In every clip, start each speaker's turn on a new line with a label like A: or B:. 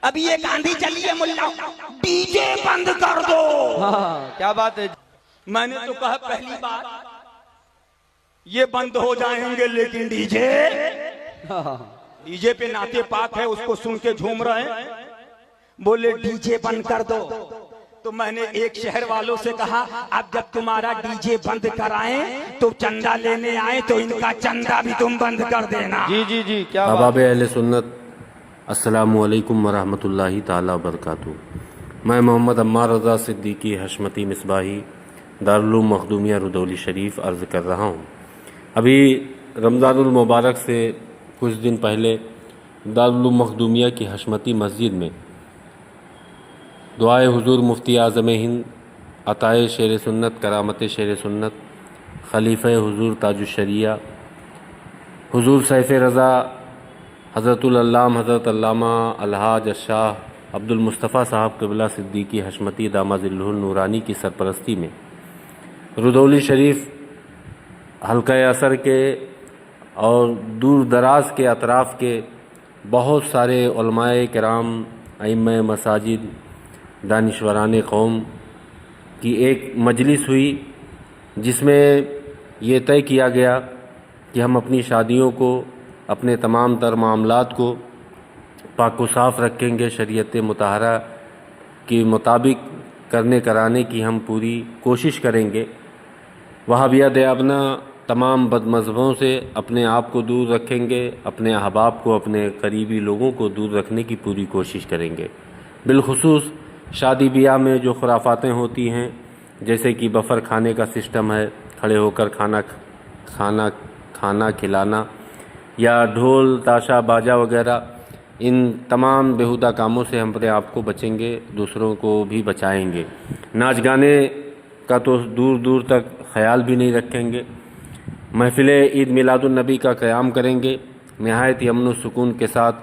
A: ابھی ایک آندھی چلی ہے ملا، ڈیجے بند کر دو۔
B: ہاں کیا بات ہے۔
A: میں نے تو کہا پہلی بات یہ بند ہو جائیں گے، لیکن ڈیجے پہ نعت پاک ہے، اس کو سن کے جھوم رہے ہیں، بولے ڈیجے بند کر دو۔ تو میں نے ایک شہر والوں سے کہا اب جب تمہارا ڈیجے بند کرائیں تو چندہ لینے آئے تو ان کا چندہ بھی تم بند کر دینا۔
B: جی جی جی کیا بات۔
C: احباب اہل سنت، السلام علیکم ورحمۃ اللہ تعالی وبرکاتہ۔ میں محمد عمار رضا صدیقی حشمتی مصباحی دارالعلوم مخدومیہ رودولی شریف عرض کر رہا ہوں۔ ابھی رمضان المبارک سے کچھ دن پہلے دارالعلوم مخدومیہ کی حشمتی مسجد میں دعائے حضور مفتی اعظم ہند عطائے شیر سنت کرامت شیر سنت خلیفہ حضور تاج الشریعہ حضور سیف رضا حضرت العلام حضرت علامہ الحاج الشاہ عبد المصطفیٰ صاحب قبلہ صدیقی حشمتی دامہ ظلہ النورانی کی سرپرستی میں رودولی شریف حلقہ اثر کے اور دور دراز کے اطراف کے بہت سارے علماء کرام، ائمہ مساجد، دانشوران قوم کی ایک مجلس ہوئی، جس میں یہ طے کیا گیا کہ ہم اپنی شادیوں کو، اپنے تمام تر معاملات کو پاک و صاف رکھیں گے، شریعت مطہرہ کے مطابق کرانے کی ہم پوری کوشش کریں گے۔ وہابیہ دیابنا تمام بد مذہبوں سے اپنے آپ کو دور رکھیں گے، اپنے احباب کو، اپنے قریبی لوگوں کو دور رکھنے کی پوری کوشش کریں گے۔ بالخصوص شادی بیاہ میں جو خرافاتیں ہوتی ہیں، جیسے کہ بفر کھانے کا سسٹم ہے، کھڑے ہو کر کھانا کھلانا، یا ڈھول تاشا باجا وغیرہ، ان تمام بیہودہ کاموں سے ہم اپنے آپ کو بچیں گے، دوسروں کو بھی بچائیں گے۔ ناچ گانے کا تو دور دور تک خیال بھی نہیں رکھیں گے۔ محفل عید میلاد النبی کا قیام کریں گے نہایت امن و سکون کے ساتھ،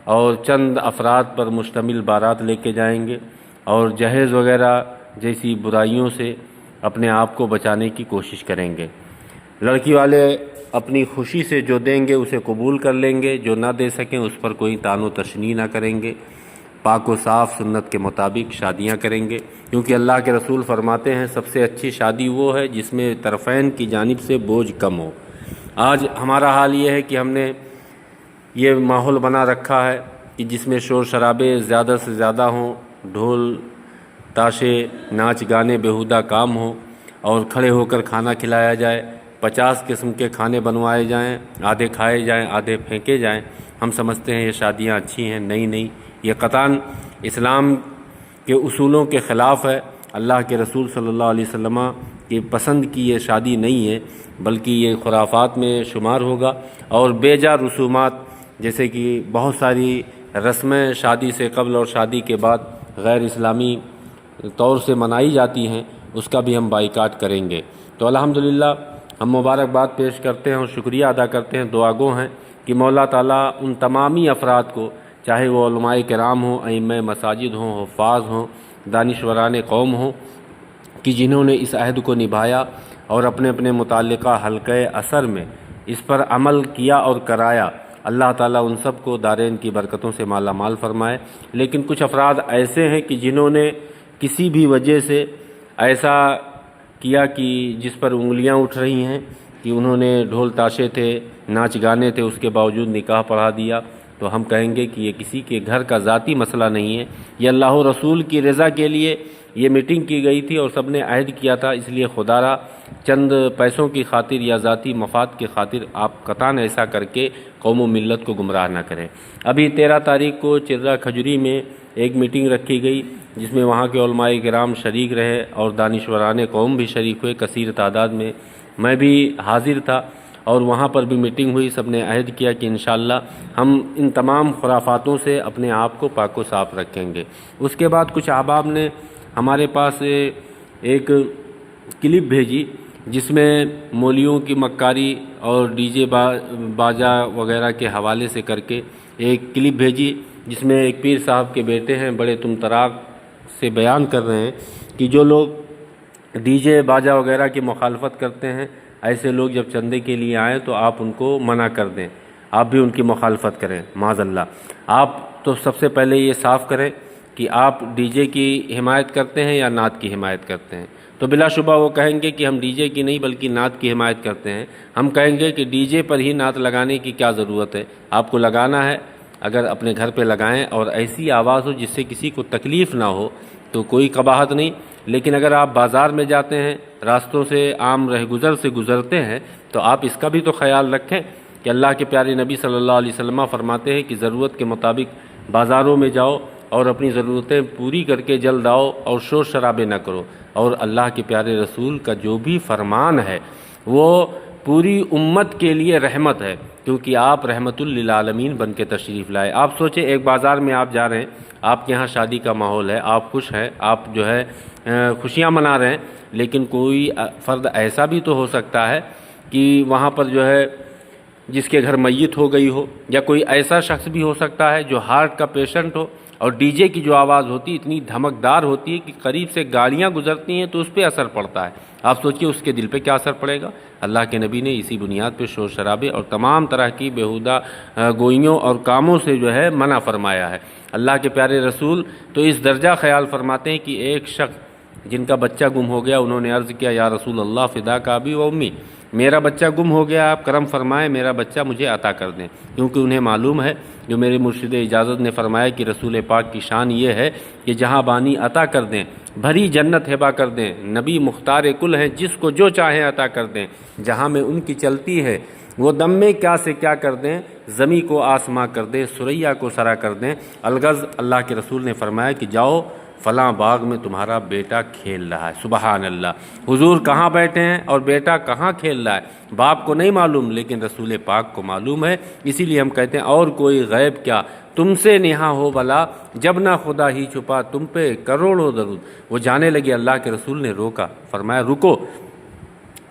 C: اور چند افراد پر مشتمل بارات لے کے جائیں گے، اور جہیز وغیرہ جیسی برائیوں سے اپنے آپ کو بچانے کی کوشش کریں گے۔ لڑکی والے اپنی خوشی سے جو دیں گے اسے قبول کر لیں گے، جو نہ دے سکیں اس پر کوئی طعن و تشنیع نہ کریں گے۔ پاک و صاف سنت کے مطابق شادیاں کریں گے، کیونکہ اللہ کے رسول فرماتے ہیں سب سے اچھی شادی وہ ہے جس میں طرفین کی جانب سے بوجھ کم ہو۔ آج ہمارا حال یہ ہے کہ ہم نے یہ ماحول بنا رکھا ہے کہ جس میں شور شرابے زیادہ سے زیادہ ہوں، ڈھول تاشے ناچ گانے بیہودہ کام ہوں، اور کھڑے ہو کر کھانا کھلایا جائے، 50 قسم کے کھانے بنوائے جائیں، آدھے کھائے جائیں آدھے پھینکے جائیں۔ ہم سمجھتے ہیں یہ شادیاں اچھی ہیں، نہیں، یہ قطعاً اسلام کے اصولوں کے خلاف ہے۔ اللہ کے رسول صلی اللہ علیہ وسلم کی پسند کی یہ شادی نہیں ہے، بلکہ یہ خرافات میں شمار ہوگا۔ اور بے جا رسومات، جیسے کہ بہت ساری رسمیں شادی سے قبل اور شادی کے بعد غیر اسلامی طور سے منائی جاتی ہیں، اس کا بھی ہم بائیکاٹ کریں گے۔ تو الحمدللہ ہم مبارکباد پیش کرتے ہیں اور شکریہ ادا کرتے ہیں، دعا گو ہیں کہ مولا تعالیٰ ان تمامی افراد کو، چاہے وہ علماء کرام ہوں، ائمہ مساجد ہوں، حفاظ ہوں، دانشوران قوم ہوں، کہ جنہوں نے اس عہد کو نبھایا اور اپنے اپنے متعلقہ حلقہ اثر میں اس پر عمل کیا اور کرایا، اللہ تعالیٰ ان سب کو دارین کی برکتوں سے مالا مال فرمائے۔ لیکن کچھ افراد ایسے ہیں کہ جنہوں نے کسی بھی وجہ سے ایسا کیا کہ جس پر انگلیاں اٹھ رہی ہیں، کہ انہوں نے ڈھول تاشے تھے، ناچ گانے تھے، اس کے باوجود نکاح پڑھا دیا، تو ہم کہیں گے کہ یہ کسی کے گھر کا ذاتی مسئلہ نہیں ہے، یہ اللہ و رسول کی رضا کے لیے یہ میٹنگ کی گئی تھی اور سب نے عہد کیا تھا، اس لیے خدا را چند پیسوں کی خاطر یا ذاتی مفاد کی خاطر آپ قطعاً ایسا کر کے قوم و ملت کو گمراہ نہ کریں۔ ابھی 13 تاریخ کو چرہ کھجوری میں ایک میٹنگ رکھی گئی، جس میں وہاں کے علماء کرام شریک رہے اور دانشوران قوم بھی شریک ہوئے کثیر تعداد میں، میں بھی حاضر تھا، اور وہاں پر بھی میٹنگ ہوئی۔ سب نے عہد کیا کہ انشاءاللہ ہم ان تمام خرافاتوں سے اپنے آپ کو پاک و صاف رکھیں گے۔ اس کے بعد کچھ احباب نے ہمارے پاس ایک کلپ بھیجی، جس میں مولیوں کی مکاری اور ڈی جے باجا وغیرہ کے حوالے سے کر کے ایک کلپ بھیجی، جس میں ایک پیر صاحب کے بیٹے ہیں، بڑے طمطراق سے بیان کر رہے ہیں کہ جو لوگ ڈی جے باجا وغیرہ کی مخالفت کرتے ہیں، ایسے لوگ جب چندے کے لیے آئیں تو آپ ان کو منع کر دیں۔ آپ بھی ان کی مخالفت کریں معاذ اللہ۔ آپ تو سب سے پہلے یہ صاف کریں کہ آپ ڈی جے کی حمایت کرتے ہیں یا نعت کی حمایت کرتے ہیں۔ تو بلا شبہ وہ کہیں گے کہ ہم ڈی جے کی نہیں بلکہ نعت کی حمایت کرتے ہیں۔ ہم کہیں گے کہ ڈی جے پر ہی نعت لگانے کی کیا ضرورت ہے؟ آپ کو لگانا ہے اگر اپنے گھر پہ لگائیں اور ایسی آواز ہو جس سے کسی کو تکلیف نہ ہو تو کوئی قباحت نہیں، لیکن اگر آپ بازار میں جاتے ہیں، راستوں سے عام رہ گزر سے گزرتے ہیں تو آپ اس کا بھی تو خیال رکھیں کہ اللہ کے پیارے نبی صلی اللہ علیہ وسلم فرماتے ہیں کہ ضرورت کے مطابق بازاروں میں جاؤ اور اپنی ضرورتیں پوری کر کے جلد آؤ اور شور شرابے نہ کرو۔ اور اللہ کے پیارے رسول کا جو بھی فرمان ہے وہ پوری امت کے لیے رحمت ہے، کیونکہ آپ رحمت للعالمین بن کے تشریف لائے۔ آپ سوچیں ایک بازار میں آپ جا رہے ہیں، آپ کے ہاں شادی کا ماحول ہے، آپ خوش ہیں، آپ جو ہے خوشیاں منا رہے ہیں، لیکن کوئی فرد ایسا بھی تو ہو سکتا ہے کہ وہاں پر جو ہے جس کے گھر میت ہو گئی ہو، یا کوئی ایسا شخص بھی ہو سکتا ہے جو ہارٹ کا پیشنٹ ہو، اور ڈی جے کی جو آواز ہوتی ہے اتنی دھمکدار ہوتی ہے کہ قریب سے گاڑیاں گزرتی ہیں تو اس پہ اثر پڑتا ہے۔ آپ سوچئے اس کے دل پہ کیا اثر پڑے گا۔ اللہ کے نبی نے اسی بنیاد پہ شور شرابے اور تمام طرح کی بیہودہ گوئیوں اور کاموں سے جو ہے منع فرمایا ہے۔ اللہ کے پیارے رسول تو اس درجہ خیال فرماتے ہیں کہ ایک شخص جن کا بچہ گم ہو گیا، انہوں نے عرض کیا یا رسول اللہ فداک ابی و امی، میرا بچہ گم ہو گیا، آپ کرم فرمائیں، میرا بچہ مجھے عطا کر دیں، کیونکہ انہیں معلوم ہے جو میرے مرشد اجازت نے فرمایا کہ رسول پاک کی شان یہ ہے کہ جہاں بانی عطا کر دیں، بھری جنت ہبا کر دیں، نبی مختار کل ہیں، جس کو جو چاہیں عطا کر دیں، جہاں میں ان کی چلتی ہے وہ دم میں کیا سے کیا کر دیں، زمیں کو آسماں کر دیں، سریا کو سرا کر دیں۔ الغرض اللہ کے رسول نے فرمایا کہ جاؤ فلاں باغ میں تمہارا بیٹا کھیل رہا ہے۔ سبحان اللہ، حضور کہاں بیٹھے ہیں اور بیٹا کہاں کھیل رہا ہے، باپ کو نہیں معلوم لیکن رسول پاک کو معلوم ہے۔ اسی لیے ہم کہتے ہیں اور کوئی غیب کیا تم سے نہاں ہو بلا، جب نہ خدا ہی چھپا تم پہ کروڑوں درود۔ وہ جانے لگے، اللہ کے رسول نے روکا، فرمایا رکو،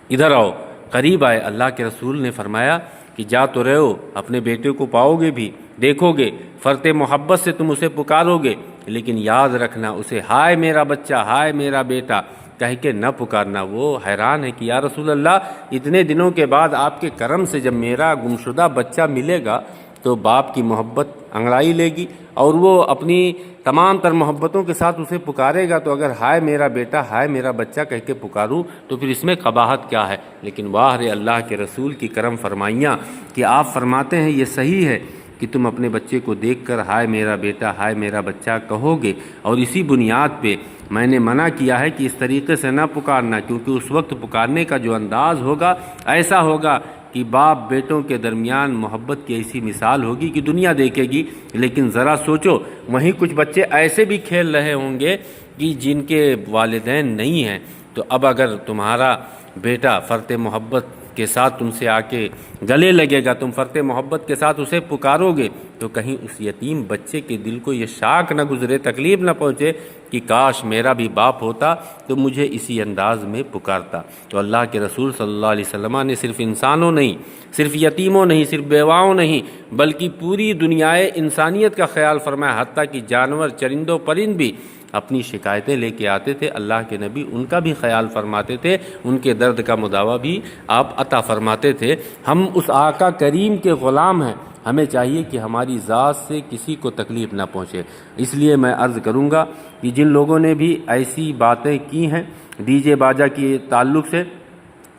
C: ادھر آؤ، قریب آئے۔ اللہ کے رسول نے فرمایا کہ جا تو رہے ہو، اپنے بیٹے کو پاؤ گے بھی، دیکھو گے، فرط محبت سے تم اسے پکارو گے، لیکن یاد رکھنا اسے ہائے میرا بچہ، ہائے میرا بیٹا کہہ کے نہ پکارنا۔ وہ حیران ہے کہ یا رسول اللہ اتنے دنوں کے بعد آپ کے کرم سے جب میرا گمشدہ بچہ ملے گا تو باپ کی محبت انگڑائی لے گی اور وہ اپنی تمام تر محبتوں کے ساتھ اسے پکارے گا، تو اگر ہائے میرا بیٹا، ہائے میرا بچہ کہہ کے پکاروں تو پھر اس میں قباحت کیا ہے؟ لیکن واہ رے اللہ کے رسول کی کرم فرمائیاں کہ آپ فرماتے ہیں یہ صحیح ہے کہ تم اپنے بچے کو دیکھ کر ہائے میرا بیٹا، ہائے میرا بچہ کہو گے، اور اسی بنیاد پہ میں نے منع کیا ہے کہ اس طریقے سے نہ پکارنا، کیونکہ اس وقت پکارنے کا جو انداز ہوگا ایسا ہوگا کہ باپ بیٹوں کے درمیان محبت کی ایسی مثال ہوگی کہ دنیا دیکھے گی۔ لیکن ذرا سوچو وہیں کچھ بچے ایسے بھی کھیل رہے ہوں گے کہ جن کے والدین نہیں ہیں، تو اب اگر تمہارا بیٹا فرط محبت کے ساتھ تم سے آ کے گلے لگے گا، تم فرط محبت کے ساتھ اسے پکارو گے، تو کہیں اس یتیم بچے کے دل کو یہ شاک نہ گزرے، تکلیف نہ پہنچے کہ کاش میرا بھی باپ ہوتا تو مجھے اسی انداز میں پکارتا۔ تو اللہ کے رسول صلی اللہ علیہ وسلم نے صرف انسانوں نہیں، صرف یتیموں نہیں، صرف بیواؤں نہیں، بلکہ پوری دنیائے انسانیت کا خیال فرمایا، حتیٰ کہ جانور، چرندوں، پرند بھی اپنی شکایتیں لے کے آتے تھے، اللہ کے نبی ان کا بھی خیال فرماتے تھے، ان کے درد کا مداوا بھی آپ عطا فرماتے تھے۔ ہم اس آقا کریم کے غلام ہیں، ہمیں چاہیے کہ ہماری ذات سے کسی کو تکلیف نہ پہنچے۔ اس لیے میں عرض کروں گا کہ جن لوگوں نے بھی ایسی باتیں کی ہیں ڈی جے باجا کے تعلق سے،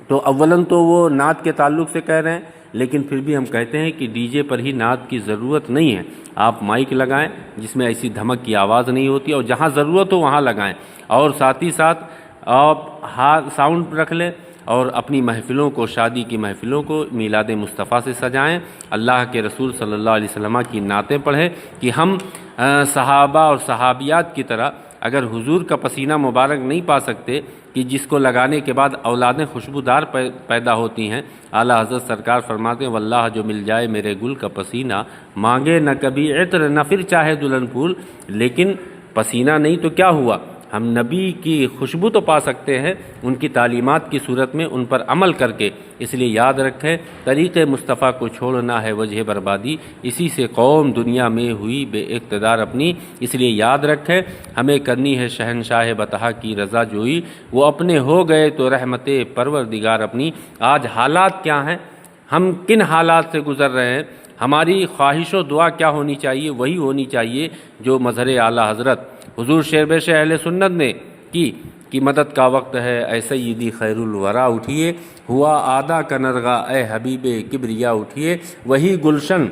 C: تو اولاً تو وہ نعت کے تعلق سے کہہ رہے ہیں، لیکن پھر بھی ہم کہتے ہیں کہ ڈی جے پر ہی نعت کی ضرورت نہیں ہے۔ آپ مائک لگائیں جس میں ایسی دھمک کی آواز نہیں ہوتی، اور جہاں ضرورت ہو وہاں لگائیں، اور ساتھ ہی ساتھ آپ ساؤنڈ رکھ لیں اور اپنی محفلوں کو، شادی کی محفلوں کو میلاد مصطفیٰ سے سجائیں، اللہ کے رسول صلی اللہ علیہ وسلم کی نعتیں پڑھیں کہ ہم صحابہ اور صحابیات کی طرح اگر حضور کا پسینہ مبارک نہیں پا سکتے کہ جس کو لگانے کے بعد اولادیں خوشبودار پیدا ہوتی ہیں، اعلیٰ حضرت سرکار فرماتے ہیں واللہ جو مل جائے میرے گل کا پسینہ، مانگے نہ کبھی عطر نہ پھر چاہے دلہن پھول۔ لیکن پسینہ نہیں تو کیا ہوا، ہم نبی کی خوشبو تو پا سکتے ہیں ان کی تعلیمات کی صورت میں ان پر عمل کر کے۔ اس لیے یاد رکھیں طریق مصطفیٰ کو چھوڑنا ہے وجہ بربادی، اسی سے قوم دنیا میں ہوئی بے اقتدار اپنی۔ اس لیے یاد رکھیں ہمیں کرنی ہے شہنشاہ بطحا کی رضا جوئی، وہ اپنے ہو گئے تو رحمت پروردگار اپنی۔ آج حالات کیا ہیں، ہم کن حالات سے گزر رہے ہیں، ہماری خواہش و دعا کیا ہونی چاہیے؟ وہی ہونی چاہیے جو مظہر اعلیٰ حضرت حضور شیربیش اہل سنت نے کی مدد کا وقت ہے اے سیدی خیر الورا اٹھیے، ہوا آدھا کا نرغہ اے حبیب کبریا اٹھیے، وہی گلشن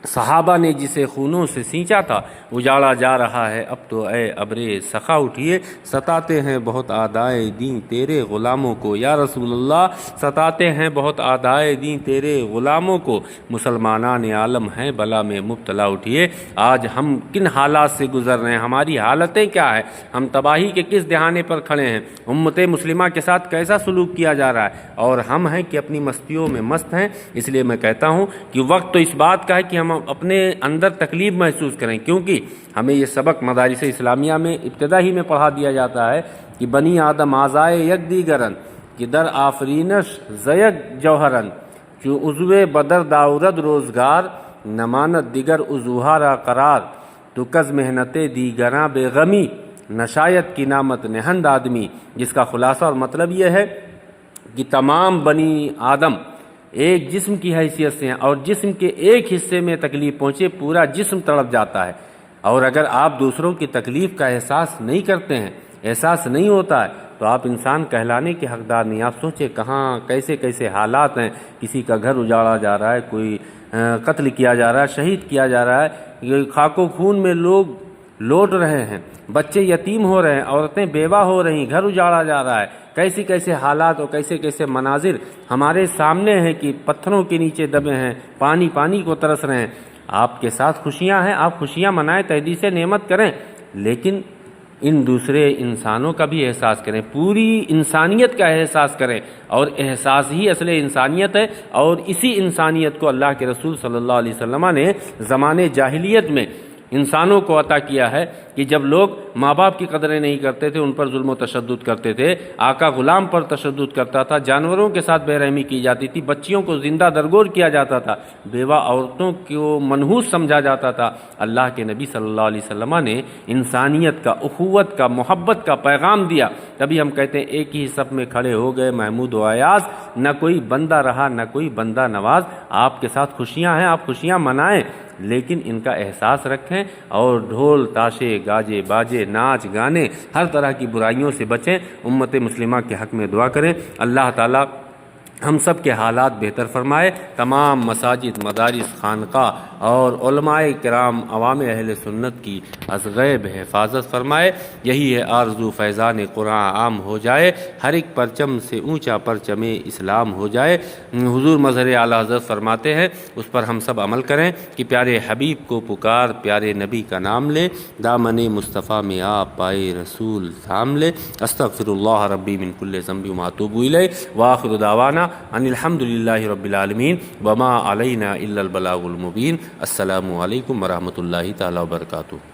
C: صحابہ نے جسے خونوں سے سینچا تھا اجاڑا جا رہا ہے اب تو اے ابر سخا اٹھیے، ستاتے ہیں بہت اعدائے دین تیرے غلاموں کو، یا رسول اللہ ستاتے ہیں بہت اعدائے دین تیرے غلاموں کو، مسلمانان عالم ہیں بلا میں مبتلا اٹھیے۔ آج ہم کن حالات سے گزر رہے ہیں، ہماری حالتیں کیا ہیں، ہم تباہی کے کس دہانے پر کھڑے ہیں، امت مسلمہ کے ساتھ کیسا سلوک کیا جا رہا ہے، اور ہم ہیں کہ اپنی مستیوں میں مست ہیں۔ اس لیے میں کہتا ہوں کہ وقت تو اس بات کا ہے کہ ہم اپنے اندر تکلیف محسوس کریں، کیونکہ ہمیں یہ سبق مدارس اسلامیہ میں ابتدا ہی میں پڑھا دیا جاتا ہے کہ بنی آدم آزائے یک دیگرن کہ در آفرینش زیک جوہرن چو عضو بدر داورد روزگار نماند دیگر عضوہا را قرار تو کز محنت دیگراں بے غمی نشایت کی نامت نہند آدمی، جس کا خلاصہ اور مطلب یہ ہے کہ تمام بنی آدم ایک جسم کی حیثیت سے ہیں، اور جسم کے ایک حصے میں تکلیف پہنچے پورا جسم تڑپ جاتا ہے، اور اگر آپ دوسروں کی تکلیف کا احساس نہیں کرتے ہیں، احساس نہیں ہوتا ہے، تو آپ انسان کہلانے کے حقدار نہیں۔ آپ سوچیں کہاں کیسے کیسے حالات ہیں، کسی کا گھر اجاڑا جا رہا ہے، کوئی قتل کیا جا رہا ہے، شہید کیا جا رہا ہے، خاک و خون میں لوگ لوٹ رہے ہیں، بچے یتیم ہو رہے ہیں، عورتیں بیوہ ہو رہی ہیں، گھر اجاڑا جا رہا ہے، کیسی کیسے حالات اور کیسے کیسے مناظر ہمارے سامنے ہیں کہ پتھروں کے نیچے دبے ہیں، پانی کو ترس رہے ہیں۔ آپ کے ساتھ خوشیاں ہیں، آپ خوشیاں منائیں، تحدیث نعمت کریں، لیکن ان دوسرے انسانوں کا بھی احساس کریں، پوری انسانیت کا احساس کریں، اور احساس ہی اصل انسانیت ہے، اور اسی انسانیت کو اللہ کے رسول صلی اللہ علیہ وسلم نے زمانے جاہلیت میں انسانوں کو عطا کیا ہے کہ جب لوگ ماں باپ کی قدریں نہیں کرتے تھے، ان پر ظلم و تشدد کرتے تھے، آقا غلام پر تشدد کرتا تھا، جانوروں کے ساتھ بے رحمی کی جاتی تھی، بچیوں کو زندہ درگور کیا جاتا تھا، بیوہ عورتوں کو منحوس سمجھا جاتا تھا، اللہ کے نبی صلی اللہ علیہ وسلم نے انسانیت کا، اخوت کا، محبت کا پیغام دیا۔ تبھی ہم کہتے ہیں ایک ہی صف میں کھڑے ہو گئے محمود و ایاز، نہ کوئی بندہ رہا نہ کوئی بندہ نواز۔ آپ کے ساتھ خوشیاں ہیں، آپ خوشیاں منائیں، لیکن ان کا احساس رکھیں، اور ڈھول تاشے گاجے باجے ناچ گانے ہر طرح کی برائیوں سے بچیں۔ امت مسلمہ کے حق میں دعا کریں، اللہ تعالیٰ ہم سب کے حالات بہتر فرمائے، تمام مساجد، مدارس، خانقاہ اور علماء کرام عوام اہل سنت کی از غیب حفاظت فرمائے۔ یہی ہے آرزو فیضان قرآن عام ہو جائے، ہر ایک پرچم سے اونچا پرچم اسلام ہو جائے۔ حضور مظہر اعلیٰ حضرت فرماتے ہیں، اس پر ہم سب عمل کریں کہ پیارے حبیب کو پکار، پیارے نبی کا نام لے، دامن مصطفیٰ میں آپ پائے رسول تھام لے۔ استغفر اللہ ربی من کل ذنب وما اتوب الیہ، وآخر دعوانا ان الحمد للہ رب العالمین وما علینا الا البلاغ المبین۔ السلام علیکم ورحمۃ اللہ تعالی وبرکاتہ۔